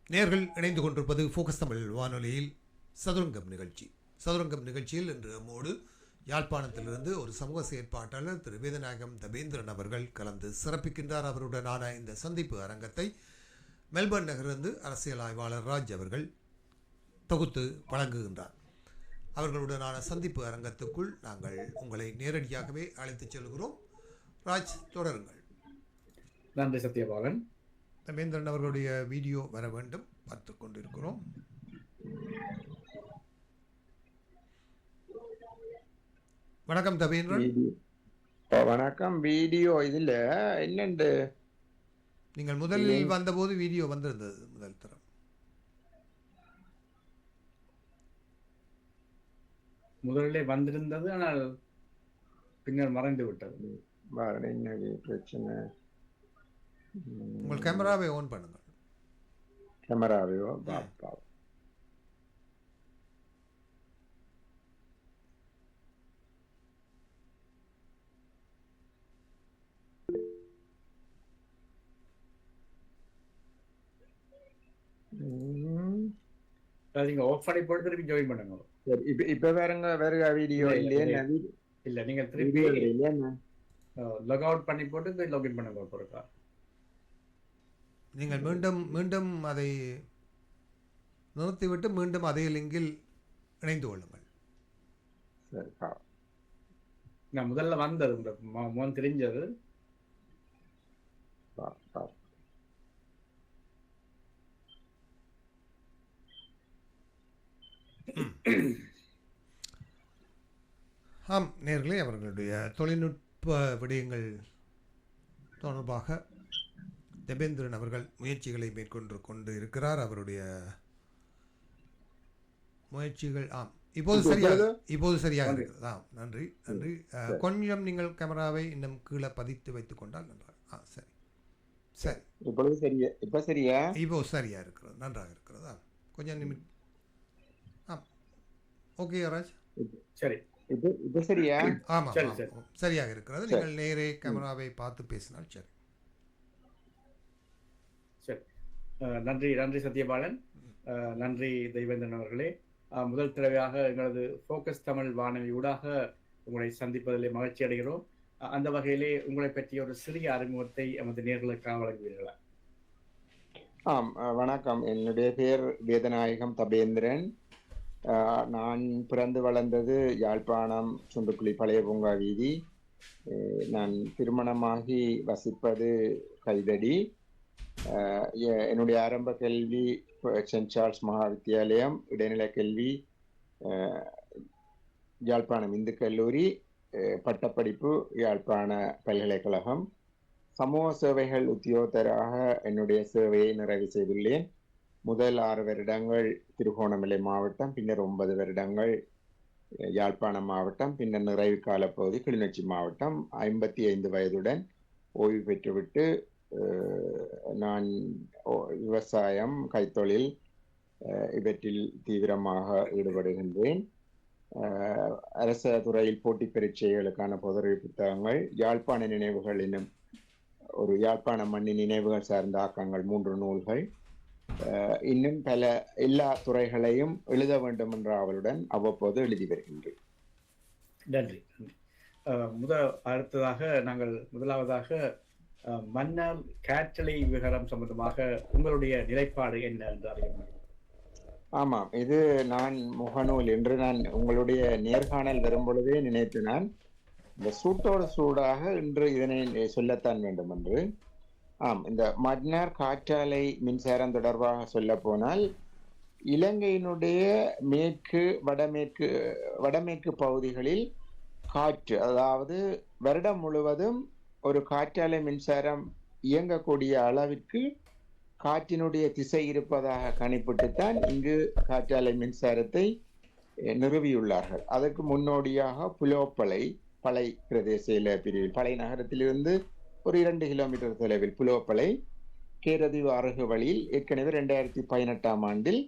நேர்கள் இணைந்து கொண்டிருப்பது ஃபோக்கஸ் தமிழ் வானொலியில் சதுரங்கம் நிகழ்ச்சி. சதுரங்கம் நிகழ்ச்சியில் இன்று நம்மோடு யாழ்ப்பாணத்திலிருந்து ஒரு சமூக செயற்பாட்டாளர் திரு வேதநாயகம் தபேந்திரன் அவர்கள் கலந்து சிறப்பிக்கின்றார். அவருடனான இந்த சந்திப்பு அரங்கத்தை மெல்பர்ன் நகரிலிருந்து அரசியல் ஆய்வாளர் ராஜ் அவர்கள் தொகுத்து வழங்குகின்றார். அவர்களுடனான சந்திப்பு அரங்கத்துக்குள் நாங்கள் உங்களை நேரடியாகவே அழைத்துச் செல்கிறோம். ராஜ், தொடருங்கள். நன்றி சத்யபாலன். தபேந்திரன் அவர்களுடைய வீடியோ வர வேண்டும், பார்த்து கொண்டிருக்கிறோம். வணக்கம் தபேந்திரன். வணக்கம். வீடியோ இதுல என்னண்டு நீங்கள் முதலில் வந்தபோது வீடியோ வந்திருந்தது முதல் தரம். முதலிலே வந்திருந்தது, ஆனால் பின்னர் மறைந்து விட்டது. என்ன பிரச்சனை? உங்கள் கேமராவை ஆன் பண்ணுங்கள். கேமராவையோ பாப்பா. நீங்க ஆஃப் பண்ணி போட்டு திருப்பி ஜாயின் பண்ணுங்க. சரி, இப்ப வேற வீடியோ இல்லையா? இல்ல, நீங்க திருப்பி லாக் அவுட் பண்ணி போட்டு லாகின் பண்ணுங்க. போறதா நீங்கள் மீண்டும் அதை நிறுத்திவிட்டு மீண்டும் அதே லிங்கில் இணைந்து கொள்ளுங்கள். நான் முதல்ல வந்தது இந்த தெரிஞ்சது. ஆம் நேர்களே, அவர்களுடைய தொழில்நுட்ப விடயங்கள் தொடர்பாக தபேந்திரன் அவர்கள் முயற்சிகளை மேற்கொண்டு இருக்கிறார். அவருடைய முயற்சிகள் இப்போது சரியாக இருக்கிறது. நன்றி. கொஞ்சம் நீங்கள் கேமராவை இன்னும் கீழே பதித்து வைத்துக் கொண்டால் நன்றாக. சரி, இப்போ சரியா இருக்கிறது, நன்றாக இருக்கிறதா? கொஞ்சம் ஓகே ராஜ். சரி, ஆமாம், சரியாக இருக்கிறது. நீங்கள் நேரே கேமராவை பார்த்து பேசினால் சரி. சரி, நன்றி சத்யபாலன். நன்றி தெய்வேந்திரன் அவர்களே. முதல் தடவையாக எங்களது ஃபோக்கஸ் தமிழ் வானொலி ஊடாக உங்களை சந்திப்பதிலே மகிழ்ச்சி அடைகிறோம். அந்த வகையிலே உங்களை பற்றிய ஒரு சிறிய அறிமுகத்தை எமது நேர்களுக்காக வழங்குவீர்களா? வணக்கம். என்னுடைய பேர் வேதநாயகம் தபேந்திரன். நான் பிறந்து வளர்ந்தது யாழ்ப்பாணம் சுண்டுக்குழி பழைய பூங்கா வீதி. நான் திருமணமாகி வசிப்பது கைதடி. என்னுடைய ஆரம்ப கல்வி சென்ட் சார்ல்ஸ் மகா வித்தியாலயம், இடைநிலை கல்வி யாழ்ப்பாணம் இந்து கல்லூரி, பட்டப்படிப்பு யாழ்ப்பாண பல்கலைக்கழகம். சமூக சேவைகள் உத்தியோகத்தராக என்னுடைய சேவையை நிறைவு செய்துள்ளேன். முதல் 6 வருடங்கள் திருகோணமலை மாவட்டம், பின்னர் 9 வருடங்கள் யாழ்ப்பாணம் மாவட்டம், பின்னர் நிறைவு காலப்பகுதி கிளிநொச்சி மாவட்டம். 55 வயதுடன் ஓய்வு பெற்றுவிட்டு நான் விவசாயம், கைத்தொழில் இவற்றில் தீவிரமாக ஈடுபடுகின்றேன். அரச துறையில் போட்டி பரீட்சைகளுக்கான பொதுறிவு புத்தகங்கள், யாழ்ப்பாண நினைவுகள் என்னும் ஒரு யாழ்ப்பாண மண்ணின் நினைவுகள் சார்ந்த ஆக்கங்கள் 3 நூல்கள், இன்னும் பல எல்லா துறைகளையும் எழுத வேண்டும் என்ற ஆவலுடன் அவ்வப்போது எழுதி வருகின்றேன். நன்றி. அடுத்ததாக நாங்கள் முதலாவதாக மன்னார் காற்றலை விவகாரம் சம்பந்தமாக உங்களுடைய நிலைப்பாடு என்ன என்று அறிய முடியும்? ஆமாம், இது நான் முகநூல் என்று நான் உங்களுடைய நேர்காணல் வரும் பொழுதே நினைத்து நான் இந்த சூட்டோடு சூடாக இன்று இதனை சொல்லத்தான் வேண்டும் என்று. இந்த மன்னார் காற்றாலை மின்சாரம் தொடர்பாக சொல்ல போனால், இலங்கையினுடைய வடமேற்கு பகுதிகளில் காற்று, அதாவது வருடம் முழுவதும் ஒரு காற்றாலை மின்சாரம் இயங்கக்கூடிய அளவிற்கு காற்றினுடைய திசை இருப்பதாக கணிப்பிட்டுத்தான் இங்கு காற்றாலை மின்சாரத்தை நிறுவியுள்ளார்கள். அதற்கு முன்னோடியாக புலோப்பளை பளை பிரதேச பிரிவில், பளை நகரத்திலிருந்து ஒரு 2 கிலோமீட்டர் தொலைவில் புலோப்பளை கேரதீவு அருகு வழியில் ஏற்கனவே 2018ஆம் ஆண்டில்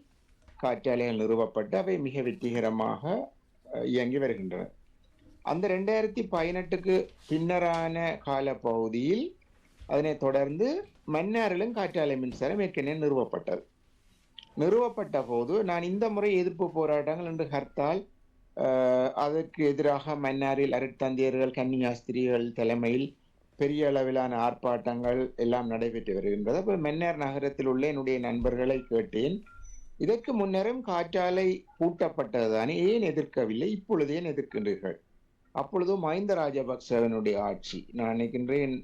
காற்றாலைகள் நிறுவப்பட்டு அவை மிக வெற்றிகரமாக இயங்கி வருகின்றன. அந்த 2018க்கு பின்னரான கால பகுதியில் அதனை தொடர்ந்து மன்னாரிலும் காற்றாலை மின்சாரம் ஏற்கனவே நிறுவப்பட்டது. நிறுவப்பட்ட போது நான் இந்த முறை எதிர்ப்பு போராட்டங்கள் என்று ஹர்த்தால் அதற்கு எதிராக மன்னாரில் அருட்தந்தையர்கள் கன்னியாஸ்திரிகள் தலைமையில் பெரிய அளவிலான ஆர்ப்பாட்டங்கள் எல்லாம் நடைபெற்று வருகின்றது. அப்ப மன்னார் நகரத்தில் உள்ள என்னுடைய நண்பர்களை கேட்டேன், இதற்கு முன்னரும் காற்றாலை பூட்டப்பட்டதுதானே, ஏன் எதிர்க்கவில்லை, இப்பொழுது ஏன் எதிர்க்கின்றீர்கள்? அப்பொழுது மஹிந்த ராஜபக்சவனுடைய ஆட்சி, நான் நினைக்கின்றேன்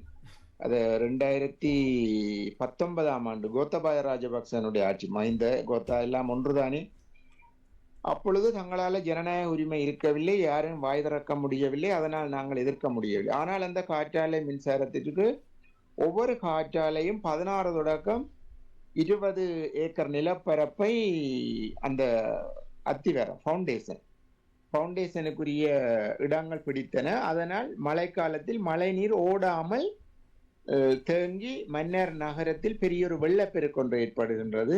அது 2019 ஆண்டு கோத்தபாய ராஜபக்சனுடைய ஆட்சி, மஹிந்த கோத்தா எல்லாம் ஒன்றுதானே. அப்பொழுது தங்களால ஜனநாயக உரிமை இருக்கவில்லை, யாரும் வாய் திறக்க முடியவில்லை, அதனால் நாங்கள் எதிர்க்க முடியவில்லை. ஆனால் அந்த காற்றாலை மின்சாரத்திற்கு ஒவ்வொரு காற்றாலையும் 16 தொடக்கம் 20 ஏக்கர் நிலப்பரப்பை அந்த அத்திவர ஃபவுண்டேஷனுக்குரிய இடங்கள் பிடித்தன. அதனால் மழைக்காலத்தில் மழை நீர் ஓடாமல் தேங்கி மன்னார் நகரத்தில் பெரிய ஒரு வெள்ளப்பெருக்கு ஒன்று ஏற்படுகின்றது.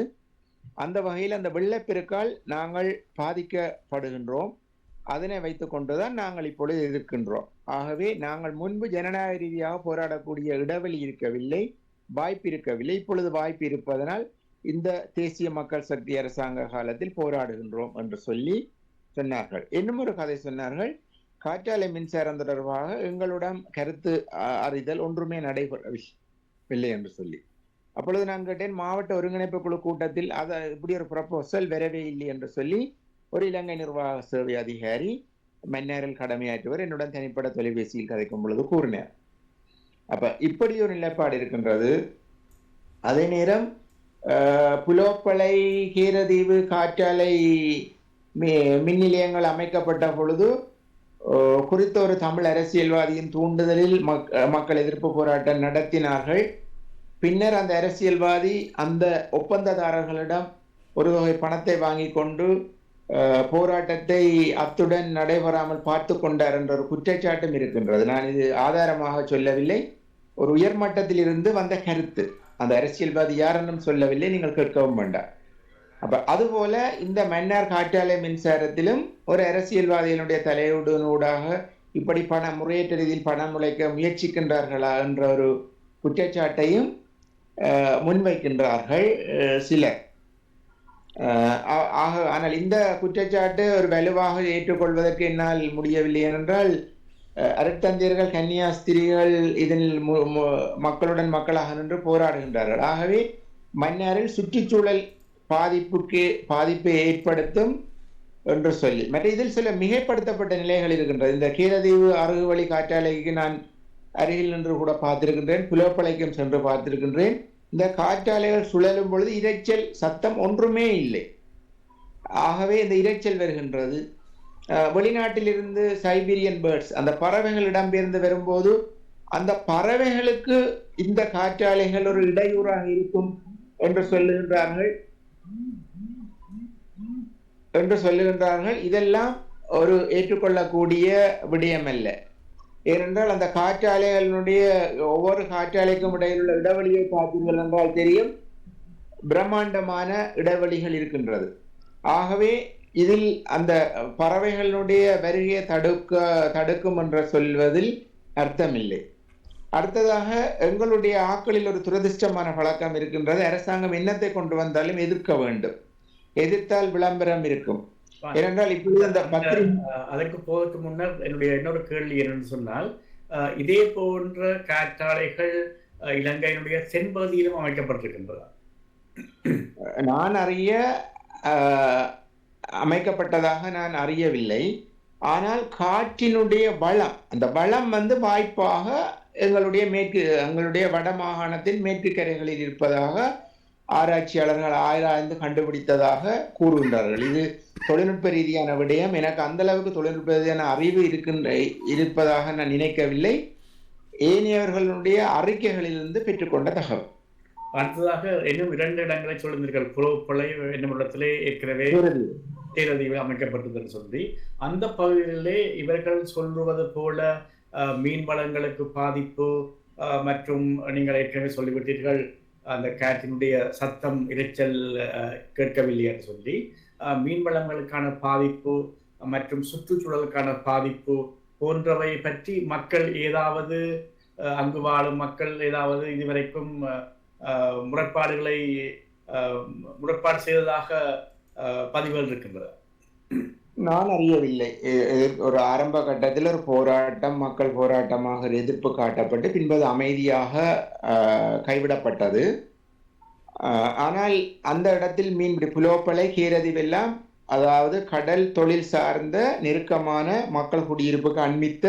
அந்த வகையில் அந்த வெள்ளப்பெருக்கால் நாங்கள் பாதிக்கப்படுகின்றோம். அதனை வைத்துக் கொண்டுதான் நாங்கள் இப்பொழுது எதிர்க்கின்றோம். ஆகவே நாங்கள் முன்பு ஜனநாயக ரீதியாக போராடக்கூடிய இடவெளி இருக்கவில்லை, வாய்ப்பு இருக்கவில்லை. இப்பொழுது வாய்ப்பு இருப்பதனால் இந்த தேசிய மக்கள் சக்தி அரசாங்க காலத்தில் போராடுகின்றோம் என்று சொன்னார்கள். இன்னும் ஒரு கதை சொன்னார்கள், காற்றாலை மின்சாரம் தொடர்பாக எங்களுடன் கருத்து அறிதல் ஒன்றுமே நடைபெறவில்லை என்று சொல்லி. அப்பொழுது நான் கேட்டேன், மாவட்ட ஒருங்கிணைப்பு குழு கூட்டத்தில் அதை இப்படி ஒரு ப்ரப்போசல் வரவே இல்லை என்று சொல்லி ஒரு இலங்கை நிர்வாக சேவை அதிகாரி மன்னாரில் கடமையாற்றுவர் என்னுடன் தனிப்பட்ட தொலைபேசியில் கதைக்கும் பொழுது கூறினார். அப்ப இப்படி ஒரு நிலைப்பாடு இருக்கின்றது. அதே நேரம் புலோப்பளை கீரதீவு காற்றாலை மின் நிலையங்கள் அமைக்கப்பட்ட பொழுது குறித்த ஒரு தமிழ் அரசியல்வாதியின் தூண்டுதலில் மக்கள் எதிர்ப்பு போராட்டம் நடத்தினார்கள். பின்னர் அந்த அரசியல்வாதி அந்த ஒப்பந்ததாரர்களிடம் ஒரு தொகை பணத்தை வாங்கி கொண்டு போராட்டத்தை அத்துடன் நடைபெறாமல் பார்த்து கொண்டார் என்ற ஒரு குற்றச்சாட்டும் இருக்கின்றது. நான் இது ஆதாரமாக சொல்லவில்லை, ஒரு உயர்மட்டத்தில் இருந்து வந்த கருத்து. அந்த அரசியல்வாதி யாரென்னும் சொல்லவில்லை, நீங்கள் கேட்கவும் வேண்டாம். அப்ப அதுபோல இந்த மன்னார் காற்றாலை மின்சாரத்திலும் ஒரு அரசியல்வாதியினுடைய தலையீடுனூடாக இப்படி முறையற்ற ரீதியில் பணம் உழைக்க முயற்சிக்கின்றார்களா என்ற ஒரு குற்றச்சாட்டையும் முன்வைக்கின்றார்கள் சிலர். ஆனால் இந்த குற்றச்சாட்டு ஒரு வலுவாக ஏற்றுக்கொள்வதற்கு என்னால் முடியவில்லை. ஏனென்றால் அருட்தந்தையர்கள் கன்னியாஸ்திரிகள் இதில் மக்களுடன் மக்களாக நின்று போராடுகின்றார்கள். ஆகவே மன்னாரில் சுற்றுச்சூழல் பாதிப்பை ஏற்படுத்தும் என்று சொல்லி மற்ற இதில் சில மிகைப்படுத்தப்பட்ட நிலைகள் இருக்கின்றது. இந்த கீரதீவு அருகு வழி காற்றாலைக்கு நான் அருகில் நின்று கூட பார்த்திருக்கின்றேன், புலப்பளைக்கும் சென்று பார்த்திருக்கின்றேன். இந்த காற்றாலைகள் சுழலும் பொழுது இரைச்சல் சத்தம் ஒன்றுமே இல்லை. ஆகவே இந்த இரைச்சல் வருகின்றது. வெளிநாட்டிலிருந்து சைபீரியன் பேர்ட்ஸ் அந்த பறவைகள் இடம்பெயர்ந்து வரும்போது அந்த பறவைகளுக்கு இந்த காற்றாலைகள் ஒரு இடையூறாக இருக்கும் என்று சொல்லுகின்றார்கள். இதெல்லாம் ஒரு ஏற்றுக்கொள்ளக்கூடிய விடயம் அல்ல. ஏனென்றால் அந்த காற்றாலைகளுடைய ஒவ்வொரு காற்றாலைக்கும் இடையில் உள்ள இடைவெளியை பார்த்தீர்கள் என்றால் தெரியும், பிரம்மாண்டமான இடைவெளிகள் இருக்கின்றது. ஆகவே இதில் அந்த பறவைகளுடைய வருகையை தடுக்கும் என்று சொல்வதில் அர்த்தமில்லை. அடுத்ததாக எங்களுடைய ஆக்களில் ஒரு துரதிர்ஷ்டமான பழக்கம் இருக்கின்றது. அரசாங்கம் என்னத்தை கொண்டு வந்தாலும் எதிர்க்க வேண்டும், எதிர்த்தால் விளம்பரம் இருக்கும். ஏனென்றால் இப்பொழுது அந்த அதற்கு போவதற்கு முன்னர் என்னுடைய இன்னொரு கேள்வி என்னன்னு சொன்னால், இதே போன்ற காற்றாலைகள் இலங்கையினுடைய தென்பகுதியிலும் அமைக்கப்பட்டிருக்கின்றதா? நான் அமைக்கப்பட்டதாக நான் அறியவில்லை. ஆனால் காற்றினுடைய வளம், அந்த வளம் வாய்ப்பாக எங்களுடைய வட மாகாணத்தின் மேற்கு கரைகளில் இருப்பதாக ஆராய்ச்சியாளர்கள் ஆராய்ந்து கண்டுபிடித்ததாக கூறுகின்றார்கள். இது தொழில்நுட்ப ரீதியான விடயம். எனக்கு அந்த அளவுக்கு தொழில்நுட்ப ரீதியான அறிவு இருப்பதாக நான் நினைக்கவில்லை. ஏனையவர்களுடைய அறிக்கைகளிலிருந்து பெற்றுக்கொண்ட தகவல். அடுத்ததாக இன்னும் 2 இடங்களை சொல்லுங்கள். புலோப்பளை என்னும் இடத்திலே ஏற்கனவே கீரதீவு அமைக்கப்பட்டதுன்னு சொல்லி அந்த பகுதிகளிலே இவர்கள் சொல்லுவது போல மீன் வளங்களுக்கு பாதிப்பு மற்றும் நீங்கள் ஏற்கனவே சொல்லிவிட்டீர்கள் அந்த காற்றினுடைய சத்தம் இரைச்சல் கேட்கவில்லை என்று சொல்லி மீன் வளங்களுக்கான பாதிப்பு மற்றும் சுற்றுச்சூழலுக்கான பாதிப்பு போன்றவை பற்றி மக்கள் ஏதாவது, அங்கு வாழும் மக்கள் ஏதாவது இதுவரைக்கும் முறைப்பாடுகளை முறைப்பாடு செய்ததாக பதிவுகள் இருக்கின்றது. நான் அறியவில்லை. ஒரு ஆரம்ப கட்டத்தில் ஒரு போராட்டம், மக்கள் போராட்டமாக எதிர்ப்பு காட்டப்பட்டு பின்பது அமைதியாக கைவிடப்பட்டது. ஆனால் அந்த இடத்தில் மீன்பிடி புலோப்பளை கீரதிவெல்லாம், அதாவது கடல் தொழில் சார்ந்த நெருக்கமான மக்கள் குடியிருப்புக்கு அண்மித்த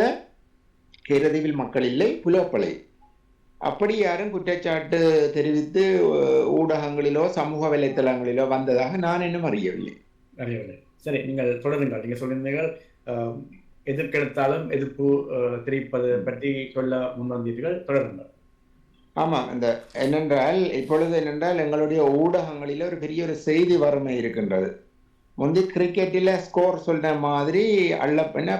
கீரதிவில் மக்கள் இல்லை, புலோப்பளை. அப்படி யாரும் குற்றச்சாட்டு தெரிவித்து ஊடகங்களிலோ சமூக வலைத்தளங்களிலோ வந்ததாக நான் இன்னும் அறியவில்லை. சரி, நீங்கள் தொடருங்கள். நீங்கள் சொல்லியிருந்தீர்கள் எதிர்க்கெடுத்தாலும் எதிர்ப்பு தெரிவிப்பது பற்றி சொல்ல முன்வந்தீர்கள். தொடருங்கள். ஆமாம், என்னென்றால் இப்பொழுது எங்களுடைய ஊடகங்களில் ஒரு பெரிய ஒரு செய்தி வறுமை இருக்கின்றது. முந்தி கிரிக்கெட்டில் ஸ்கோர் சொன்ன மாதிரி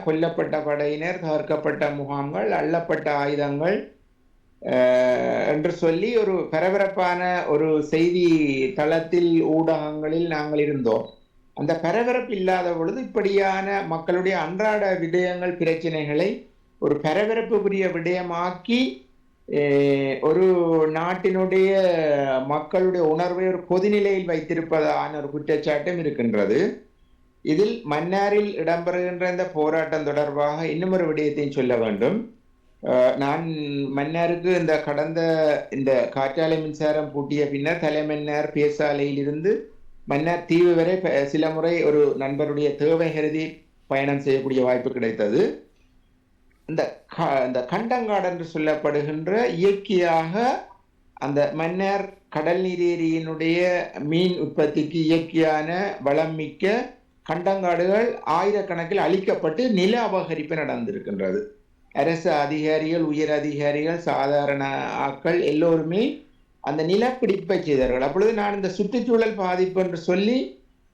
கொல்லப்பட்ட படையினர், தகர்க்கப்பட்ட முகாம்கள், அள்ளப்பட்ட ஆயுதங்கள் என்று சொல்லி ஒரு பரபரப்பான ஒரு செய்தி தளத்தில் ஊடகங்களில் நாங்கள் இருந்தோம். அந்த பரபரப்பு இல்லாத பொழுது இப்படியான மக்களுடைய அன்றாட விடயங்கள், பிரச்சனைகளை ஒரு பரபரப்புக்குரிய விடயமாக்கி ஒரு நாட்டினுடைய மக்களுடைய உணர்வை ஒரு பொதுநிலையில் வைத்திருப்பதான ஒரு குற்றச்சாட்டும் இருக்கின்றது. இதில் மன்னாரில் இடம்பெறுகின்ற இந்த போராட்டம் தொடர்பாக இன்னும் ஒரு விடயத்தையும் சொல்ல வேண்டும். நான் மன்னாருக்கு இந்த காற்றாலை மின்சாரம் பூட்டிய பின்னர் தலைமன்னார் பேசாலையில் இருந்து மன்னார் தீவு வரை சில முறை ஒரு நண்பருடைய தேவை கருதி பயணம் செய்யக்கூடிய வாய்ப்பு கிடைத்தது. இந்த கண்டங்காடு என்று சொல்லப்படுகின்ற இயற்கையாக அந்த மன்னார் கடல் நீர் ஏரியினுடைய மீன் உற்பத்திக்கு இயற்கையான வளம் மிக்க கண்டங்காடுகள் ஆயிரக்கணக்கில் அழிக்கப்பட்டு நில அபகரிப்பு நடந்திருக்கின்றது. அரசு அதிகாரிகள், உயர் அதிகாரிகள், சாதாரண ஆட்கள் எல்லோருமே அந்த நிலப்பிடிப்பை செய்தார்கள். அப்பொழுது நான் இந்த சுற்றுச்சூழல் பாதிப்பு என்று சொல்லி,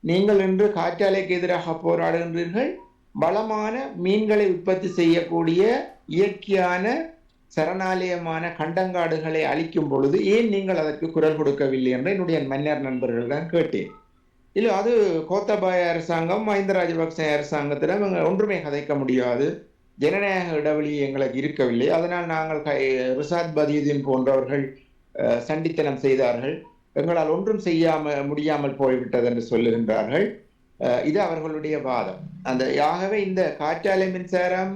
நீங்கள் இன்று காற்றாலைக்கு எதிராக போராடுகின்றீர்கள், வளமான மீன்களை உற்பத்தி செய்யக்கூடிய இயற்கையான சரணாலயமான கண்டங்காடுகளை அழிக்கும் பொழுது ஏன் நீங்கள் அதற்கு குரல் கொடுக்கவில்லை என்று என்னுடைய மன்னர் நண்பர்களிடம் கேட்டேன். இல்லை, அது கோத்தபாய அரசாங்கம், மஹிந்த ராஜபக்ச அரசாங்கத்திடம் ஒன்றுமே கதைக்க முடியாது, ஜனநாயக இடைவெளி எங்களுக்கு இருக்கவில்லை, அதனால் நாங்கள் ரிசாத் பதியுதீன் போன்றவர்கள் சண்டித்தனம் செய்தார்கள், எங்களால் ஒன்றும் முடியாமல் போய்விட்டது என்று சொல்லுகின்றார்கள். இது அவர்களுடைய வாதம். ஆகவே இந்த காற்றாலை மின்சாரம்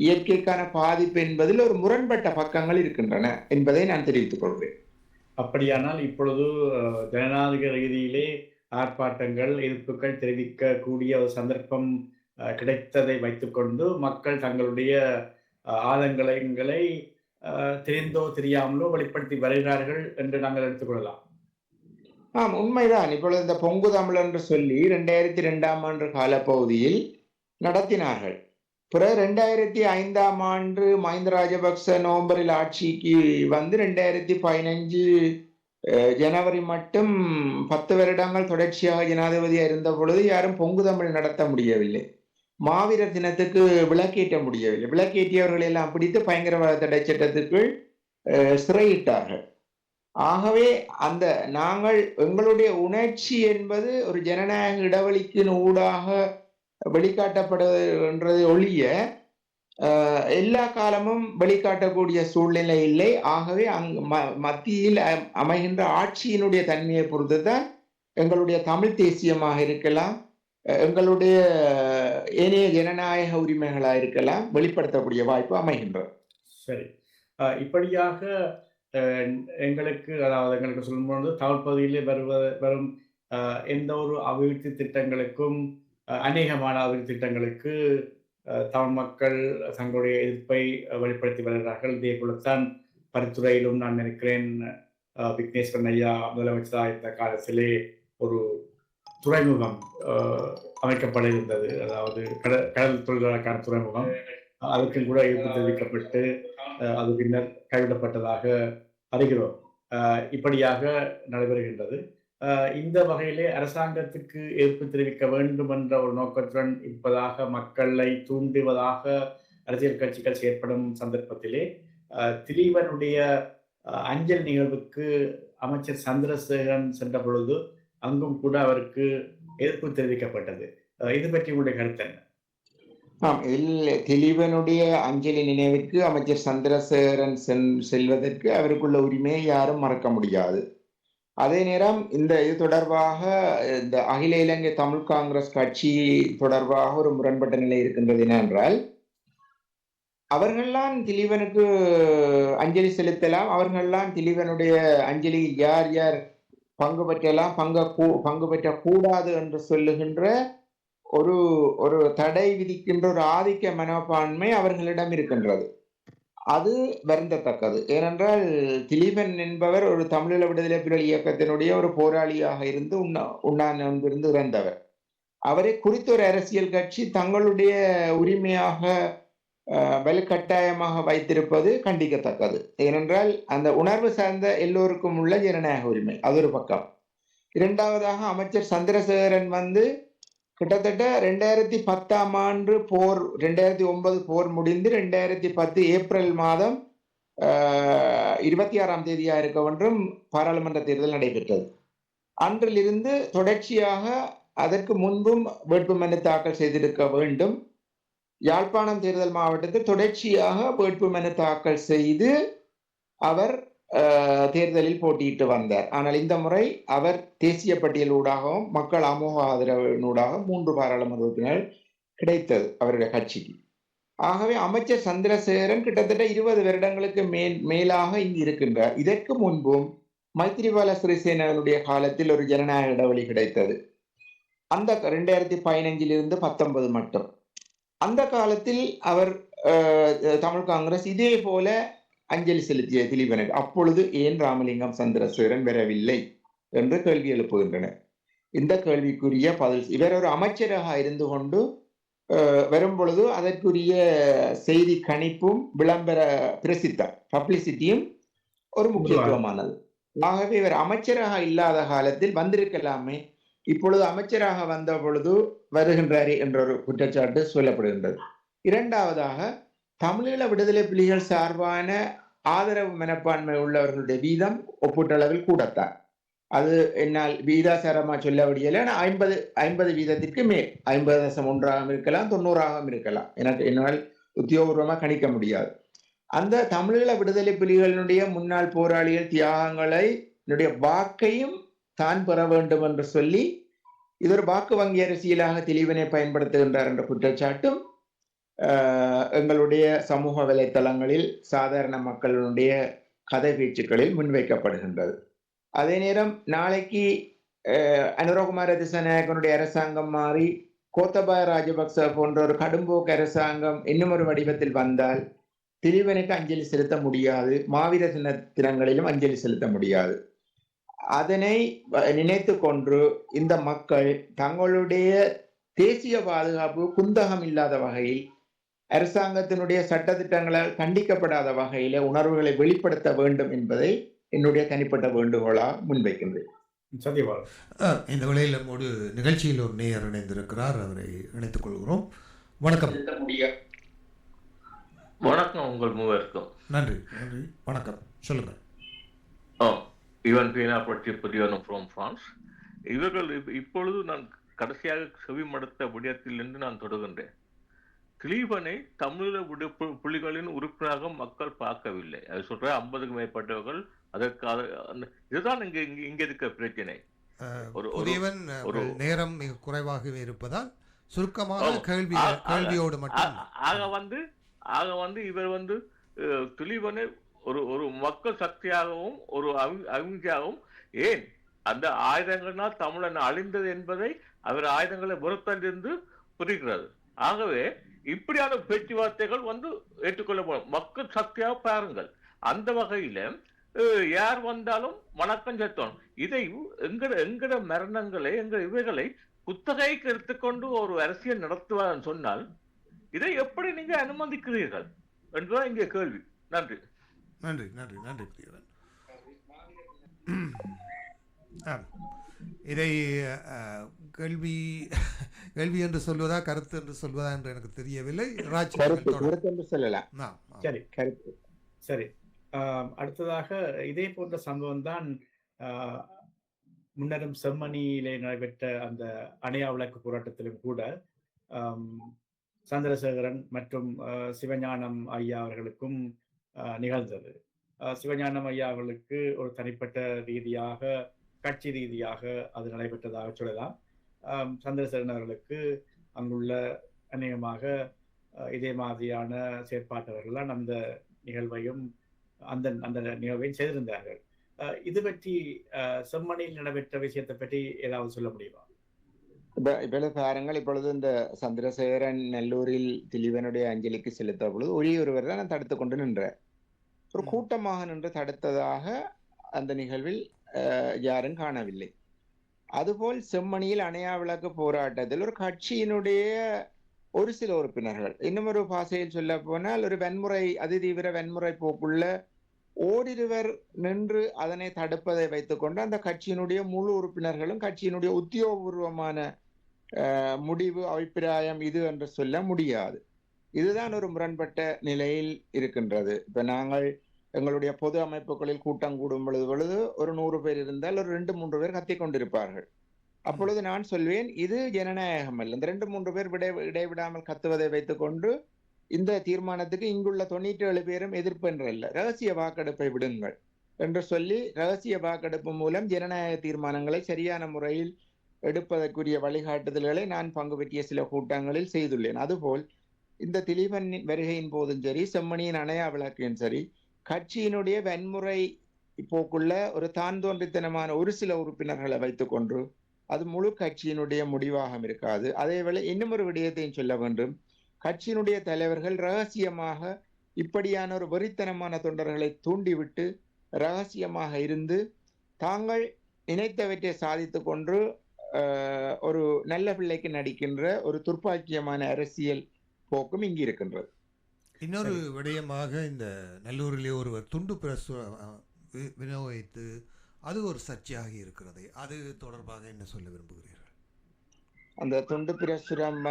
இயற்கைக்கான பாதிப்பு என்பதில் ஒரு முரண்பட்ட பக்கங்கள் இருக்கின்றன என்பதை நான் தெரிவித்துக் கொள்வேன். அப்படியானால் இப்பொழுது ஜனநாயக ரீதியிலே ஆர்ப்பாட்டங்கள், எதிர்ப்புகள் தெரிவிக்கக்கூடிய ஒரு சந்தர்ப்பம் கிடைத்ததை வைத்துக்கொண்டு மக்கள் தங்களுடைய ஆதங்கங்களை தெரிந்தோ தெரியாமலோ வெளிப்படுத்தி வருகிறார்கள் என்று நாங்கள் எடுத்துக்கொள்ளலாம். உண்மைதான். இப்பொழுது இந்த பொங்கு தமிழ் என்று சொல்லி 2002ஆம் ஆண்டு காலப்பகுதியில் நடத்தினார்கள். பிறகு 2005ஆம் ஆண்டு மஹிந்த ராஜபக்ச நவம்பரில் ஆட்சிக்கு வந்து 2015 ஜனவரி மட்டும் 10 வருடங்கள் தொடர்ச்சியாக ஜனாதிபதியாக இருந்த பொழுது யாரும் பொங்கு தமிழ் நடத்த முடியவில்லை. மாவீரர் தினத்துக்கு விளக்கேற்ற முடியவில்லை. விளக்கேற்றியவர்கள் எல்லாம் பிடித்து பயங்கரவாத தடை சட்டத்துக்குள் சிறையிட்டார்கள். ஆகவே நாங்கள் எங்களுடைய உணர்ச்சி என்பது ஒரு ஜனநாயக இடைவெளிக்கு ஊடாக வெளிக்காட்டப்படுகின்றது ஒழிய எல்லா காலமும் வெளிக்காட்டக்கூடிய சூழ்நிலை இல்லை. ஆகவே மத்தியில் அமைகின்ற ஆட்சியினுடைய தன்மையை பொறுத்துதான் எங்களுடைய தமிழ் தேசியமாக இருக்கலாம், எங்களுடைய ஏனைய ஜனநாயக உரிமைகளாக இருக்கலாம், வெளிப்படுத்தக்கூடிய வாய்ப்பு அமைகின்றது. சரி, இப்படியாக எங்களுக்கு சொல்லும்போது தமிழ் பகுதியிலே வரும் எந்த ஒரு அபிவிருத்தி திட்டங்களுக்கும், அநேகமான அபிவிருத்தி திட்டங்களுக்கு தமிழ் மக்கள் தங்களுடைய எதிர்ப்பை வெளிப்படுத்தி வருகிறார்கள். இதே போலத்தான் பரிந்துரையிலும் நான் நினைக்கிறேன் விக்னேஸ்வரன் ஐயா முதலமைச்சராக இருந்த காலத்திலே ஒரு துறைமுகம் அமைக்கப்பட இருந்தது. அதாவது கடல் தொழிலாளருக்கான துறைமுகம், அதுக்கும் கூட எதிர்ப்பு தெரிவிக்கப்பட்டு அது பின்னர் கைவிடப்பட்டதாக அறிகிறோம். இப்படியாக நடைபெறுகின்றது. இந்த வகையிலே அரசாங்கத்துக்கு எதிர்ப்பு தெரிவிக்க வேண்டும் என்ற ஒரு நோக்கத்துடன் இருப்பதாக மக்களை தூண்டுவதாக அரசியல் கட்சிகள் செயற்படும் சந்தர்ப்பத்திலே திலீவனுடைய அஞ்சல் நிகழ்வுக்கு அமைச்சர் சந்திரசேகரன் சென்ற பொழுது அங்கும் கூட அவருக்கு எதிர்ப்பு தெரிவிக்கப்பட்டது. இது பற்றி உங்களுடைய கருத்து என்ன? திலீபனுடைய அஞ்சலி நினைவுக்கு அமைச்சர் சந்திரசேகரன் செல்வதற்கு அவருக்குள்ள உரிமையை யாரும் மறக்க முடியாது. அதே நேரம் இது தொடர்பாக இந்த அகில இலங்கை தமிழ் காங்கிரஸ் கட்சி தொடர்பாக ஒரு முரண்பட்ட நிலை இருக்கின்றது என்னென்றால், அவர்கள்லாம் திலீபனுக்கு அஞ்சலி செலுத்தலாம், அவர்கள்லாம் திலீபனுடைய அஞ்சலியில் யார் யார் பங்கு பெற்றலாம், பங்கு பெற்ற கூடாது என்று சொல்லுகின்ற ஒரு ஒரு தடை விதிக்கின்ற ஒரு ஆதிக்க மனப்பான்மை அவர்களிடம் இருக்கின்றது. அது வருந்தத்தக்கது. ஏனென்றால் திலீபன் என்பவர் ஒரு தமிழீழ விடுதலை புலிகள் இயக்கத்தினுடைய ஒரு போராளியாக இருந்து உண்ணாநிருந்து இறந்தவர். அவரை குறித்த ஒரு அரசியல் கட்சி தங்களுடைய உரிமையாக வலுக்கட்டாயமாக வைத்திருப்பது கண்டிக்கத்தக்கது. ஏனென்றால் அந்த உணர்வு சார்ந்த எல்லோருக்கும் உள்ள ஜனநாயக உரிமை அது ஒரு பக்கம். இரண்டாவதாக அமைச்சர் சந்திரசேகரன் கிட்டத்தட்ட 2010ஆம் ஆண்டு 2009 போர் முடிந்து 2010 ஏப்ரல் மாதம் 26ஆம் தேதியா இருக்க ஒன்றும் பாராளுமன்ற தேர்தல் நடைபெற்றது. அன்றிலிருந்து தொடர்ச்சியாக அதற்கு முன்பும் வேட்புமனு தாக்கல் செய்திருக்க வேண்டும். யாழ்ப்பாணம் தேர்தல் மாவட்டத்தில் தொடர்ச்சியாக வேட்புமனு தாக்கல் செய்து அவர் தேர்தலில் போட்டியிட்டு வந்தார். ஆனால் இந்த முறை அவர் தேசிய பட்டியலூடாகவும் மக்கள் அமோக ஆதரவினூடாக 3 பாராளுமன்ற உறுப்பினர்கள் கிடைத்தது அவருடைய கட்சிக்கு. ஆகவே அமைச்சர் சந்திரசேகரன் கிட்டத்தட்ட 20 வருடங்களுக்கு மேலாக இங்கு இருக்கின்றார். இதற்கு முன்பும் மைத்திரிபால சிறிசேனனுடைய காலத்தில் ஒரு ஜனநாயக இடைவெளி கிடைத்தது. அந்த 2015 19 மட்டும். அந்த காலத்தில் அவர் தமிழ் காங்கிரஸ் இதே போல அஞ்சலி செலுத்திய திலீபனுக்கு. அப்பொழுது ஏன் ராமலிங்கம் சந்திரசேகரன் வரவில்லை என்று கேள்வி எழுப்புகின்றனர். இந்த கேள்விக்குரிய பதில், இவர் ஒரு அமைச்சராக இருந்து கொண்டு வரும் பொழுது அதற்குரிய செய்தி கணிப்பும் விளம்பர பிரசித்தம் பப்ளிசிட்டியும் ஒரு முக்கியத்துவமானது. ஆகவே இவர் அமைச்சராக இல்லாத காலத்தில் வந்திருக்கலாமே, இப்பொழுது அமைச்சராக வந்த பொழுது வருகின்றாரே என்ற ஒரு குற்றச்சாட்டு சொல்லப்படுகின்றது. இரண்டாவதாக, தமிழீழ விடுதலை புலிகள் சார்பான ஆதரவு மனப்பான்மை உள்ளவர்களுடைய வீதம் ஒப்பீட்டளவில் கூடத்தான். அது என்னால் வீதாசாரமா சொல்ல முடியல. 50 வீதத்திற்கு மேல் 50.1 இருக்கலாம், 90 இருக்கலாம். எனக்கு என்னால் உத்தியோகபூர்வமாக கணிக்க முடியாது. அந்த தமிழீழ விடுதலை புலிகளினுடைய முன்னாள் போராளிகள் தியாகங்களை வாக்கையும் தான் பெற வேண்டும் என்று சொல்லி இது ஒரு வாக்கு வங்கி அரசியலாக திலீபனை பயன்படுத்துகின்றார் என்ற குற்றச்சாட்டும் எங்களுடைய சமூக வலைத்தளங்களில் சாதாரண மக்களுடைய கதை பேச்சுக்களில் முன்வைக்கப்படுகின்றது. அதே நேரம் நாளைக்கு அனுரகுமார திசாநாயக்கனுடைய அரசாங்கம் மாறி கோத்தபாய ராஜபக்ச போன்ற ஒரு கடும்போக்கு அரசாங்கம் இன்னும் ஒரு வடிவத்தில் வந்தால் திலீபனுக்கு அஞ்சலி செலுத்த முடியாது, மாவீர தினங்களிலும் அஞ்சலி செலுத்த முடியாது. அதனை நினைத்து கொண்டு இந்த மக்கள் தங்களுடைய தேசிய பாதுகாப்பு குந்தகம் இல்லாத வகையில், அரசாங்கத்தினுடைய சட்டத்திட்டங்களால் கண்டிக்கப்படாத வகையில உணர்வுகளை வெளிப்படுத்த வேண்டும் என்பதை என்னுடைய தனிப்பட்ட வேண்டுகோளாக முன்வைக்கின்றேன். இந்த வேளையில் நம்மோடு நிகழ்ச்சியில் ஒரு நேயர் இணைந்திருக்கிறார், அவரை இணைத்துக் கொள்கிறோம். வணக்கம். வணக்கம் உங்கள் மூவருக்கும். நன்றி நன்றி, வணக்கம். சொல்லுங்க. இவன் பீனா புதியவனும் ஃப்ரம் பிரான்ஸ். இவர்கள் இப்பொழுது நான் கடைசியாக செவிமடுத்த விடயத்திலிருந்து நான் தொடர்கின்றேன். திலீபனை தமிழீழ புலிகளின் உறுப்பினராக மக்கள் பார்க்கவில்லை. அது சொல்ற 50க்கும் மேற்பட்டவர்கள் அதற்காக. இதுதான் இங்க இருக்க பிரச்சனை. ஒரு நேரம் மிக குறைவாகவே இருப்பதால் சுருக்கமாக கேள்வியோடு மட்டும் ஆக இவர் திலீபனை ஒரு மக்கள் சக்தியாகவும் ஒரு அவிஞ்சாகவும், ஏன் அந்த ஆயுதங்கள்னால் தமிழன் அழிந்தது என்பதை அவர் ஆயுதங்களை புறத்தண்டிருந்து புரிகிறது. ஆகவே இப்படியான பேச்சுவார்த்தைகள் ஏற்றுக்கொள்ள மக்கள் சக்தியாக பாருங்கள். அந்த வகையில யார் வந்தாலும் வணக்கம் செலுத்தணும். இதை எங்கட மரணங்களை இவைகளை குத்தகைக்கு எடுத்துக்கொண்டு ஒரு அரசியல் நடத்துவார் சொன்னால் இதை எப்படி நீங்க அனுமதிக்கிறீர்கள் என்பதுதான் இங்கே கேள்வி. நன்றி நன்றி நன்றி நன்றி பிரியவன். இதை கேள்வி என்று சொல்வதா கருத்து என்று சொல்வதா என்று எனக்கு தெரியவில்லை. சரி, அடுத்ததாக இதே போன்ற சம்பவம் தான் முன்னரும் செம்மணியிலே நடைபெற்ற அந்த அணையா விளக்கு போராட்டத்திலும் கூட சந்திரசேகரன் மற்றும் சிவஞானம் ஐயா அவர்களுக்கும் நிகழ்ந்தது. சிவஞானம் ஐயா அவர்களுக்கு ஒரு தனிப்பட்ட ரீதியாக கட்சி ரீதியாக அது நடைபெற்றதாக சொல்லலாம். சந்திரசேகரன் அவர்களுக்கு அங்குள்ள அநேகமாக இதே மாதிரியான செயற்பாட்டவர்கள்லாம் அந்த நிகழ்வையும் அந்த அந்த நிகழ்வையும் செய்திருந்தார்கள். இது பற்றி செம்மணியில் நடைபெற்ற விஷயத்தை பற்றி ஏதாவது சொல்ல முடியுமா? இப்பொழுது பாருங்கள், இப்பொழுது இந்த சந்திரசேகரன் நெல்லூரில் திலீபனுடைய அஞ்சலிக்கு செலுத்த பொழுது ஒருவர் தான் தடுத்து கொண்டு நின்றார். ஒரு கூட்டமாக நின்று தடுத்ததாக அந்த நிகழ்வில் யாரும் காணவில்லை. அதுபோல் செம்மணியில் அணையா விளக்கு போராட்டத்தில் ஒரு கட்சியினுடைய ஒரு சில உறுப்பினர்கள், இன்னும் ஒரு பாசையில் சொல்ல போனால் ஒரு வன்முறை அதிதீவிர வன்முறை போக்குள்ள ஓரிருவர் நின்று அதனை தடுப்பதை வைத்துக்கொண்டு அந்த கட்சியினுடைய முழு உறுப்பினர்களும் கட்சியினுடைய உத்தியோகபூர்வமான முடிவு அபிப்பிராயம் இது என்று சொல்ல முடியாது. இதுதான் ஒரு முரண்பட்ட நிலையில் இருக்கின்றது. இப்ப நாங்கள் எங்களுடைய பொது அமைப்புகளில் கூட்டம் கூடும் பொழுது ஒரு 100 பேர் இருந்தால் ஒரு 2-3 பேர் கத்திக் கொண்டிருப்பார்கள். அப்பொழுது நான் சொல்வேன், இது ஜனநாயகம் அல்ல. இந்த 2-3 பேர் இடைவிடாமல் கத்துவதை வைத்துக்கொண்டு இந்த தீர்மானத்துக்கு இங்குள்ள 97 பேரும் எதிர்ப்பு என்றல்ல, ரகசிய வாக்கெடுப்பை விடுங்கள் என்று சொல்லி ரகசிய வாக்கெடுப்பு மூலம் ஜனநாயக தீர்மானங்களை சரியான முறையில் எடுப்பதற்குரிய வழிகாட்டுதல்களை நான் பங்கு பெற்றிய சில கூட்டங்களில் செய்துள்ளேன். அதுபோல் இந்த திலீபன் வருகையின் போதும் சரி, செம்மணியின் அணையா விளக்கையும் சரி, கட்சியினுடைய வன்முறை போக்குள்ள ஒரு தான் தோன்றித்தனமான ஒரு சில உறுப்பினர்களை வைத்துக்கொண்டு அது முழு கட்சியினுடைய முடிவாக இருக்காது. அதேவேளை இன்னும் ஒரு விடயத்தையும் சொல்ல வேண்டும். கட்சியினுடைய தலைவர்கள் ரகசியமாக இப்படியான ஒரு வெறித்தனமான தொண்டர்களை தூண்டிவிட்டு ரகசியமாக இருந்து தாங்கள் நினைத்தவற்றை சாதித்து கொண்டு ஒரு நல்ல பிள்ளைக்கு நடிக்கின்ற ஒரு துர்ப்பாக்கியமான அரசியல் போக்கும் இங்கு இருக்கின்றது. இன்னொரு விடயமாக இந்த நல்லூரிலே ஒருவர் துண்டு பிரசுரம் விநியோகித்து அது ஒரு சர்ச்சையாக இருக்கிறது. அது தொடர்பாக என்ன சொல்ல விரும்புகிறீர்கள்? அந்த துண்டு பிரசுரம்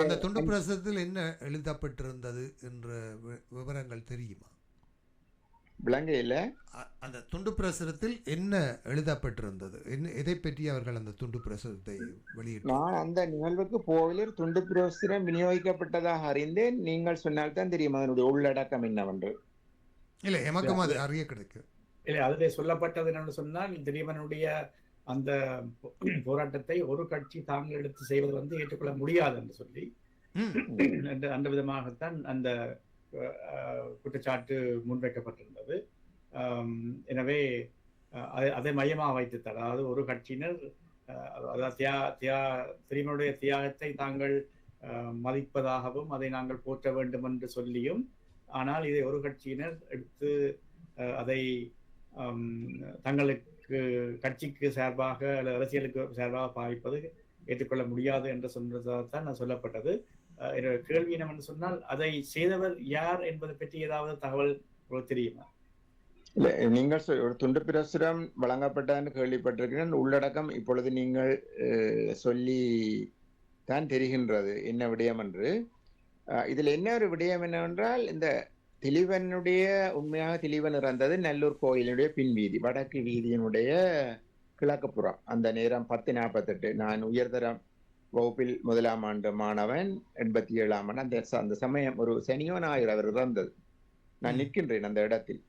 அந்த துண்டு பிரசுரத்தில் என்ன எழுதப்பட்டிருந்தது என்ற விவரங்கள் தெரியுமா? விளங்கையில அந்த துண்டு பிரசுரத்தில் என்ன எழுதப்பட்டிருந்தது, எதை பற்றி அவர்கள் அந்த துண்டு பிரசுரத்தை வெளியிட்டார்? நான் அந்த நிகழ்வுக்கு போவதில் துண்டு பிரசுரம் விநியோகிக்கப்பட்டதாக அறிந்தேன். நீங்கள் சொன்னால்தான் தெரியும் அதனுடைய உள்ளடக்கம் என்னவென்று. இல்லை, எமக்கும் அது அறிய கிடைக்கும். இல்லை, அதில் சொல்லப்பட்டது என்னன்னு சொன்னால், திலீபனுடைய அந்த போராட்டத்தை ஒரு கட்சி தாங்கள் எடுத்து செய்வது ஏற்றுக்கொள்ள முடியாது என்று சொல்லி அந்த விதமாகத்தான் அந்த குற்றச்சாட்டு முன்வைக்கப்பட்டிருந்தது. எனவே அதை மையமாக வைத்துத்தான், அதாவது ஒரு கட்சியினர் திலீபனுடைய தியாகத்தை தாங்கள் மதிப்பதாகவும் அதை நாங்கள் போற்ற வேண்டும் என்று சொல்லியும், ஆனால் இதை ஒரு கட்சியினர் எடுத்து அதை தங்களுக்கு கட்சிக்கு சார்பாக அல்லது அரசியலுக்கு சார்பாக பாவிப்பது ஏற்றுக்கொள்ள முடியாது என்று சொன்னதான் நான் சொல்லப்பட்டது. கேள்வி என்னவென்று சொன்னால், அதை செய்தவர் யார் என்பதை பற்றி ஏதாவது தகவல் உங்களுக்கு தெரியுமா? இல்லை, நீங்கள் ஒரு துண்டு பிரசுரம் வழங்கப்பட்டதுன்னு கேள்விப்பட்டிருக்கிறேன். உள்ளடக்கம் இப்பொழுது நீங்கள் சொல்லி தான் தெரிகின்றது என்ன விடயம் என்று. இதுல என்ன ஒரு விடயம் என்னவென்றால், இந்த திலீபனுடைய உண்மையாக திலீபன் இறந்தது நல்லூர் கோயிலுடைய பின்வீதி, வடக்கு வீதியினுடைய கிழக்குப்புறம். அந்த நேரம் 10:48. நான் உயர்தரம் வகுப்பில் 1ஆம் ஆண்டு மாணவன், 87ஆம் ஆண்டு. அந்த சமயம் ஒரு சனியோ ஞாயிறு அவர் இறந்தது. நான் நிற்கின்றேன் அந்த இடத்தில்.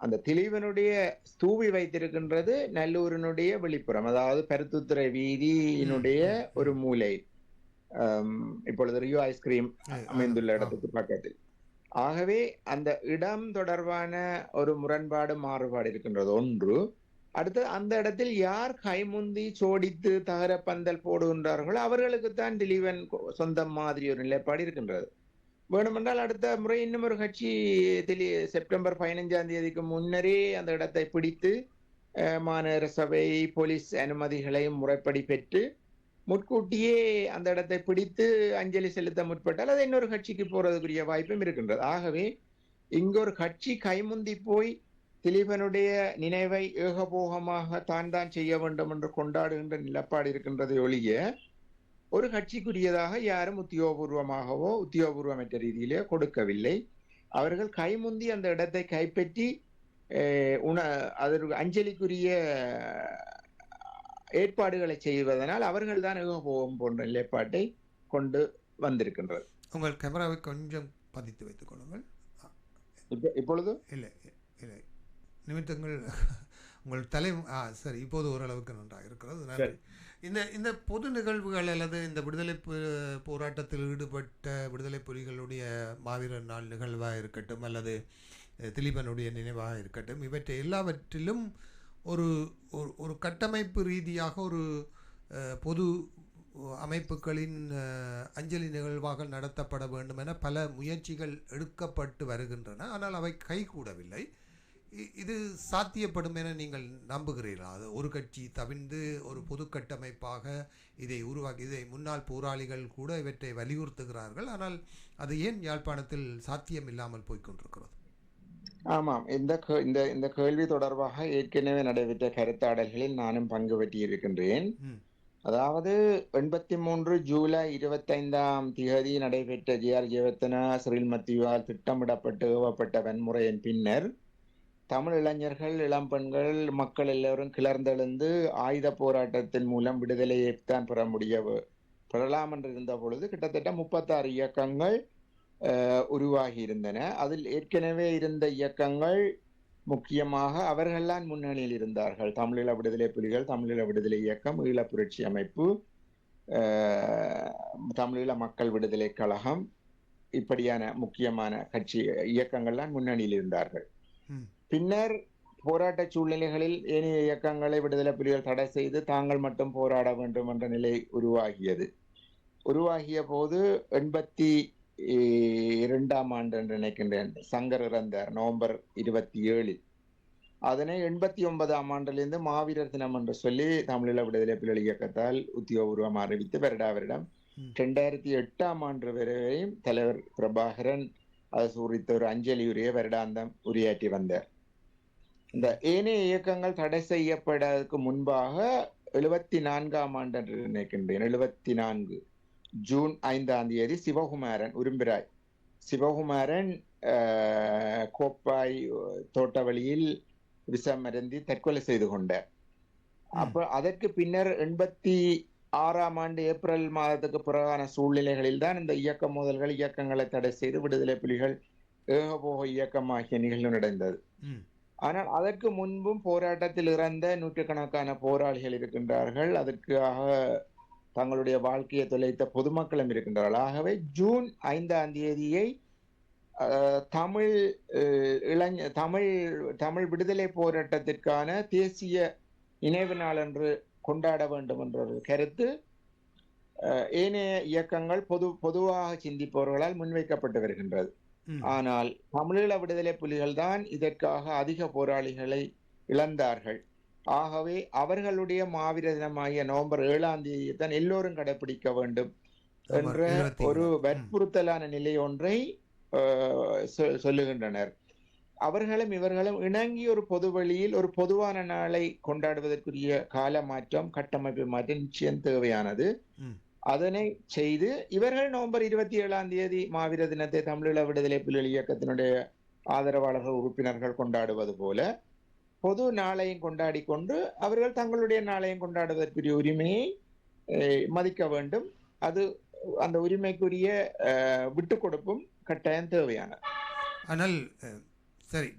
அந்த திலீபனுடைய ஸ்தூபி வைத்திருக்கின்றது நல்லூரினுடைய வெளிப்புறம், அதாவது பருத்துத்துறை வீதியினுடைய ஒரு மூலை, இப்பொழுது ரியோ ஐஸ்கிரீம் அமைந்துள்ள இடத்துக்கு பக்கத்தில். ஆகவே அந்த இடம் தொடர்பான ஒரு முரண்பாடு மாறுபாடு இருக்கின்றது ஒன்று. அடுத்து, அந்த இடத்தில் யார் கைமுந்தி சோடித்து தகர பந்தல் போடுகின்றார்களோ அவர்களுக்குத்தான் திலீபன் சொந்தம் மாதிரி ஒரு நிலைப்பாடு இருக்கின்றது. வேணுமென்றால் அடுத்த முறை இன்னும் ஒரு கட்சி செப்டம்பர் 15ஆம் தேதிக்கு முன்னரே அந்த இடத்தை பிடித்து மாநகர சபை போலீஸ் அனுமதிகளையும் முறைப்படி பெற்று முன்கூட்டியே அந்த இடத்தை பிடித்து அஞ்சலி செலுத்த முற்பட்டால் அது இன்னொரு கட்சிக்கு போறதுக்குரிய வாய்ப்பும் இருக்கின்றது. ஆகவே இங்க ஒரு கட்சி கைமுந்தி போய் திலீபனுடைய நினைவை ஏகபோகமாக தான் செய்ய வேண்டும் என்று கொண்டாடுகின்ற நிலப்பாடு இருக்கின்றதை ஒழிய ஒரு கட்சிக்குரியதாக யாரும் உத்தியோகபூர்வமாகவோ உத்தியோகபூர்வமற்ற ரீதியிலே கொடுக்கவில்லை. அவர்கள் கைமுந்தி அந்த இடத்தை கைப்பற்றி அதற்கு அஞ்சலிக்குரிய ஏற்பாடுகளை செய்வதனால் அவர்கள் தான் ஏகபோகம் போன்ற நிலைப்பாட்டை கொண்டு வந்திருக்கின்றது. உங்கள் கேமராவை கொஞ்சம் பதித்து வைத்துக் கொள்ளுங்கள். இப்பொழுது இல்லை இல்லை, நிமித்தங்கள் உங்கள் சரி, இப்போது ஓரளவுக்கு நன்றாக இருக்கிறது. நன்றி. இந்த பொது நிகழ்வுகள் அல்லது இந்த விடுதலை போராட்டத்தில் ஈடுபட்ட விடுதலை புலிகளுடைய மாவீரர் நாள் நிகழ்வாக இருக்கட்டும் அல்லது திலீபனுடைய நினைவாக இருக்கட்டும், இவற்றை எல்லாவற்றிலும் ஒரு ஒரு கட்டமைப்பு ரீதியாக ஒரு பொது அமைப்புகளின் அஞ்சலி நிகழ்வாக நடத்தப்பட வேண்டும் என பல முயற்சிகள் எடுக்கப்பட்டு வருகின்றன. ஆனால் அவை கைகூடவில்லை. இது சாத்தியப்படும் என நீங்கள் நம்புகிறீர்களா? அது ஒரு கட்சி தவிர்ந்து ஒரு பொது கட்டமைப்பாக இதை உருவாக்கி, இதை முன்னாள் போராளிகள் கூட இவற்றை வலியுறுத்துகிறார்கள். ஆனால் அது ஏன் யாழ்ப்பாணத்தில் சாத்தியம் இல்லாமல் போய்கொண்டிருக்கிறது? ஆமாம், இந்த கேள்வி தொடர்பாக ஏற்கனவே நடைபெற்ற கருத்தாடல்களில் நானும் பங்கு பெற்றிருக்கின்றேன். அதாவது 83 ஜூலை 25ஆம் தேதி நடைபெற்ற ஜே.ஆர். ஜெயவர்தன சிறில் மத்தியுவால் திட்டமிடப்பட்டு ஏவப்பட்ட வன்முறையின் பின்னர் தமிழ் இளைஞர்கள், இளம்பெண்கள், மக்கள் எல்லோரும் கிளர்ந்தெழுந்து ஆயுத போராட்டத்தின் மூலம் விடுதலையைத்தான் பெறலாம் என்று இருந்த பொழுது கிட்டத்தட்ட 36 இயக்கங்கள் உருவாகி இருந்தன. அதில் ஏற்கனவே இருந்த இயக்கங்கள் முக்கியமாக அவர்கள்தான் முன்னணியில் இருந்தார்கள். தமிழீழ விடுதலை புலிகள், தமிழீழ விடுதலை இயக்கம், ஈழ புரட்சி அமைப்பு, தமிழீழ மக்கள் விடுதலை கழகம், இப்படியான முக்கியமான இயக்கங்கள்லாம் முன்னணியில் இருந்தார்கள். பின்னர் போராட்ட சூழ்நிலைகளில் ஏனைய இயக்கங்களை விடுதலை புலிகள் தடை செய்து தாங்கள் மட்டும் போராட வேண்டும் என்ற நிலை உருவாகிய போது 82ஆம் ஆண்டு என்று நினைக்கின்றேன், சங்கர் இறந்தார் நவம்பர் 27. அதனை 89ஆம் ஆண்டிலிருந்து மாவீரர் தினம் என்று சொல்லி தமிழீழ விடுதலை புலிகள் இயக்கத்தால் உத்தியோகபூர்வமாக அறிவித்து வருடம் 2008ஆம் ஆண்டு வரையும் தலைவர் பிரபாகரன் அது குறித்த ஒரு அஞ்சலி உரையை வருடாந்தம் உரையாற்றி வந்தார். இந்த ஏனைய இயக்கங்கள் தடை செய்யப்படற்கு முன்பாக 74ஆம் ஆண்டு என்று நினைக்கின்றேன், 74 ஜூன் 5ஆம் தேதி சிவகுமாரன், உரும்பிராய் சிவகுமாரன் கோப்பாய் தோட்டவழியில் விஷம் மருந்தி தற்கொலை செய்து கொண்டார். அப்ப அதற்கு பின்னர் 86ஆம் ஆண்டு ஏப்ரல் மாதத்துக்கு பிறகான சூழ்நிலைகளில் தான் இந்த இயக்கங்களை தடை செய்து விடுதலை புலிகள் ஏகபோக இயக்கமாகிய நிகழ்வு நடந்தது. ஆனால் அதற்கு முன்பும் போராட்டத்தில் இறந்த நூற்றுக்கணக்கான போராளிகள் இருக்கின்றார்கள். அதற்காக தங்களுடைய வாழ்க்கையை தொலைத்த பொதுமக்களும் இருக்கின்றார்கள். ஆகவே ஜூன் 5ஆம் தேதியை தமிழ் விடுதலை போராட்டத்திற்கான தேசிய நினைவு நாள் என்று கொண்டாட வேண்டும் என்ற ஒரு கருத்து ஏனைய இயக்கங்கள் பொதுவாக சிந்திப்பவர்களால் முன்வைக்கப்பட்டு வருகின்றது. ஆனால் தமிழீழ விடுதலை புலிகள் தான் இதற்காக அதிக போராளிகளை இழந்தார்கள். ஆகவே அவர்களுடைய மாவீரர் தினமாகிய நவம்பர் 7ஆம் தேதியை தான் எல்லோரும் கடைபிடிக்க வேண்டும் என்ற ஒரு வற்புறுத்தலான நிலை ஒன்றை சொல்லுகின்றனர். அவர்களும் இவர்களும் இணங்கி ஒரு பொது வழியில் ஒரு பொதுவான நாளை கொண்டாடுவதற்குரிய கால மாற்றம், கட்டமைப்பு மாற்றம் நிச்சயம் தேவையானது. அதனை செய்து இவர்கள் நவம்பர் 27ஆம் தேதி மாவீரர் தினத்தை தமிழீழ விடுதலை புலிகள் இயக்கத்தினுடைய ஆதரவாளர்கள், உறுப்பினர்கள் கொண்டாடுவது போல பொது நாளையும் கொண்டாடி கொண்டு அவர்கள் தங்களுடைய நாளையும் கொண்டாடுவதற்குரிய உரிமையை மதிக்க வேண்டும். அது அந்த உரிமைக்குரிய விட்டு கொடுப்பும் கட்டாயம் தேவையானது. ஆனால் சரி,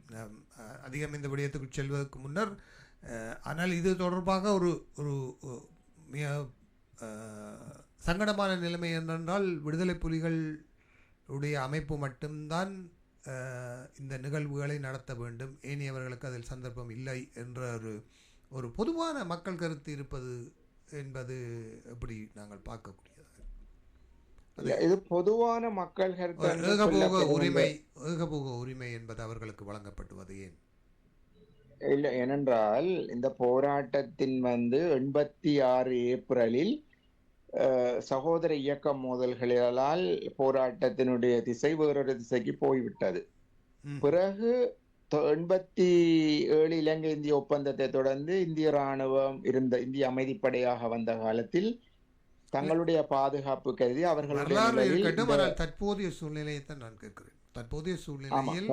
அதிகம் இந்த விடயத்துக்கு செல்வதற்கு முன்னர், ஆனால் இது தொடர்பாக ஒரு மிக சங்கடமான நிலைமை என்னென்றால் விடுதலை புலிகளுடைய அமைப்பு மட்டும்தான் இந்த நிகழ்வுகளை நடத்த வேண்டும், ஏனையவர்களுக்கு அதில் சந்தர்ப்பம் இல்லை என்ற ஒரு பொதுவான மக்கள் கருத்து இருப்பது என்பது எப்படி நாங்கள் பார்க்கக்கூடியது? இது பொதுவான மக்கள் கருத்து. ஏகபோக உரிமை என்பது அவர்களுக்கு வழங்கப்படுவது ஏன் இல்லை? ஏனென்றால் இந்த போராட்டத்தின் 86 ஏப்ரலில் சகோதர இயக்க மோதல்களால் போராட்டத்தினுடைய திசை வேறொரு திசைக்கு போய்விட்டது. பிறகு 87 இலங்கை இந்திய ஒப்பந்தத்தை தொடர்ந்து இந்திய ராணுவம் இந்திய அமைதிப்படையாக வந்த காலத்தில் தங்களுடைய பாதுகாப்பு கருதி அவர்களுடைய தற்போதைய சூழ்நிலையைத்தான் நான் கேட்கிறேன். தற்போதைய சூழ்நிலையில்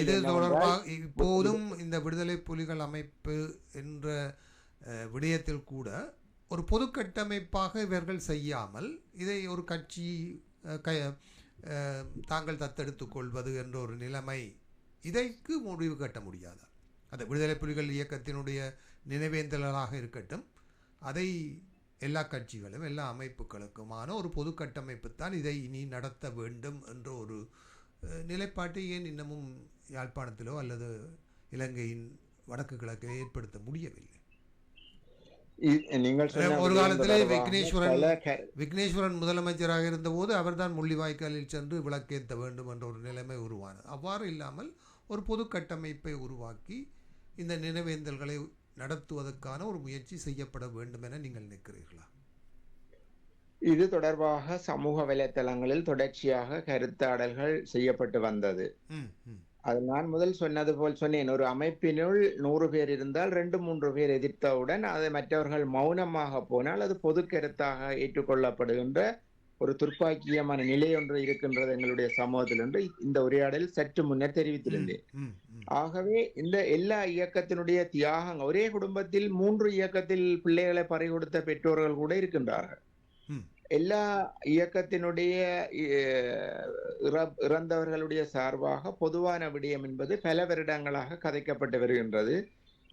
இது தொடர்பாக இப்போதும் இந்த விடுதலை புலிகள் அமைப்பு என்ற விடயத்தில் கூட ஒரு பொது கட்டமைப்பாக இவர்கள் செய்யாமல் இதை ஒரு கட்சி தாங்கள் தத்தெடுத்துக் கொள்வது என்ற ஒரு நிலைமை, இதற்கு முடிவு கட்ட முடியாதா? அந்த விடுதலை புலிகள் இயக்கத்தினுடைய நினைவேந்தலாக இருக்கட்டும், அதை எல்லா கட்சிகளும் எல்லா அமைப்புகளுக்குமான ஒரு பொது கட்டமைப்பு தான் இதை இனி நடத்த வேண்டும் என்ற ஒரு நிலைப்பாட்டை ஏன் இன்னமும் யாழ்ப்பாணத்திலோ அல்லது இலங்கையின் வடக்கு கிழக்கில் ஏற்படுத்த முடியவில்லை? நீங்கள் ஒரு காலத்திலே விக்னேஸ்வரன் முதலமைச்சராக இருந்தபோது அவர்தான் முள்ளிவாய்க்காலில் சென்று விளக்கேற்ற வேண்டும் என்ற ஒரு நிலைமை உருவானது. அவ்வாறு இல்லாமல் ஒரு பொது கட்டமைப்பை உருவாக்கி இந்த நினைவேந்தல்களை நடத்துவதற்கான ஒரு முயற்சி செய்யப்பட வேண்டும் என நீங்கள் நினைக்கிறீர்களா? இது தொடர்பாக சமூக வலைத்தளங்களில் தொடர்ச்சியாக கருத்தாடல்கள் செய்யப்பட்டு வந்தது. அது நான் முதல் சொன்னது போல் சொன்னேன், ஒரு அமைப்பினுள் 100 பேர் இருந்தால் 2-3 பேர் எதிர்த்தவுடன் அதை மற்றவர்கள் மௌனமாக போனால் அது பொது கருத்தாக ஏற்றுக்கொள்ளப்படுகின்ற ஒரு துர்ப்பாக்கியமான நிலை ஒன்று இருக்கின்றது எங்களுடைய சமூகத்தில் என்று இந்த உரையாடலில் சற்று முன்னர் தெரிவித்திருந்தேன். ஆகவே இந்த எல்லா இயக்கத்தினுடைய தியாகங்கள், ஒரே குடும்பத்தில் 3 இயக்கத்தில் பிள்ளைகளை பறிகொடுத்த பெற்றோர்கள் கூட இருக்கின்றார்கள். எல்லா இயக்கத்தினுடைய இறந்தவர்களுடைய சார்பாக பொதுவான விடயம் என்பது பல வருடங்களாக கதைக்கப்பட்டு வருகின்றது.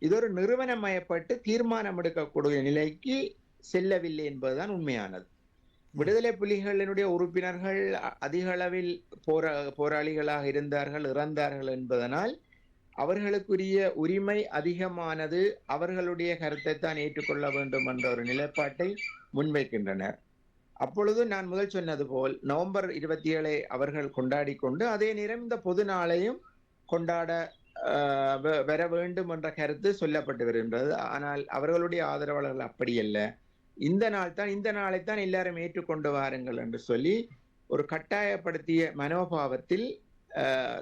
இது ஒரு நிறுவனமயப்பட்டு தீர்மானம் எடுக்கக்கூடிய நிலைக்கு செல்லவில்லை என்பதுதான் உண்மையானது. விடுதலை புலிகளினுடைய உறுப்பினர்கள் அதிக அளவில் போராளிகளாக இருந்தார்கள், இறந்தார்கள் என்பதனால் அவர்களுக்குரிய உரிமை அதிகமானது, அவர்களுடைய கருத்தை தான் ஏற்றுக்கொள்ள வேண்டும் என்ற ஒரு நிலைப்பாட்டை முன்வைக்கின்றனர். அப்பொழுது நான் முதல் சொன்னது போல் நவம்பர் 27 அவர்கள் கொண்டாடி கொண்டு அதே நேரம் இந்த பொது நாளையும் கொண்டாட வர வேண்டும் என்ற கருத்து சொல்லப்பட்டு வருகின்றது. ஆனால் அவர்களுடைய ஆதரவாளர்கள் அப்படியல்ல, இந்த நாளைத்தான் எல்லாரும் ஏற்றுக்கொண்டு வாருங்கள் என்று சொல்லி ஒரு கட்டாயப்படுத்திய மனோபாவத்தில்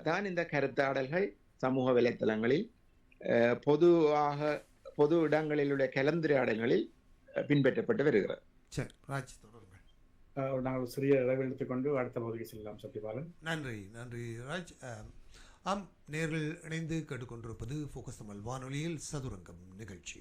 தான் இந்த கருத்தாடல்கள் சமூக வலைத்தளங்களில் பொது இடங்களிலுடைய கலந்துரையாடல்களில் பின்பற்றப்பட்டு வருகிறது. சரி ராஜ், நாங்கள் சிறிய இடைவெளி எடுத்துக்கொண்டு அடுத்த பகுதிக்கு செல்லலாம். சத்யபாலன், நன்றி ராஜ். நேர்கள் இணைந்து கேட்டுக்கொண்டிருப்பது ஃபோக்கஸ் தமிழ் வானொலியில் சதுரங்கம் நிகழ்ச்சி.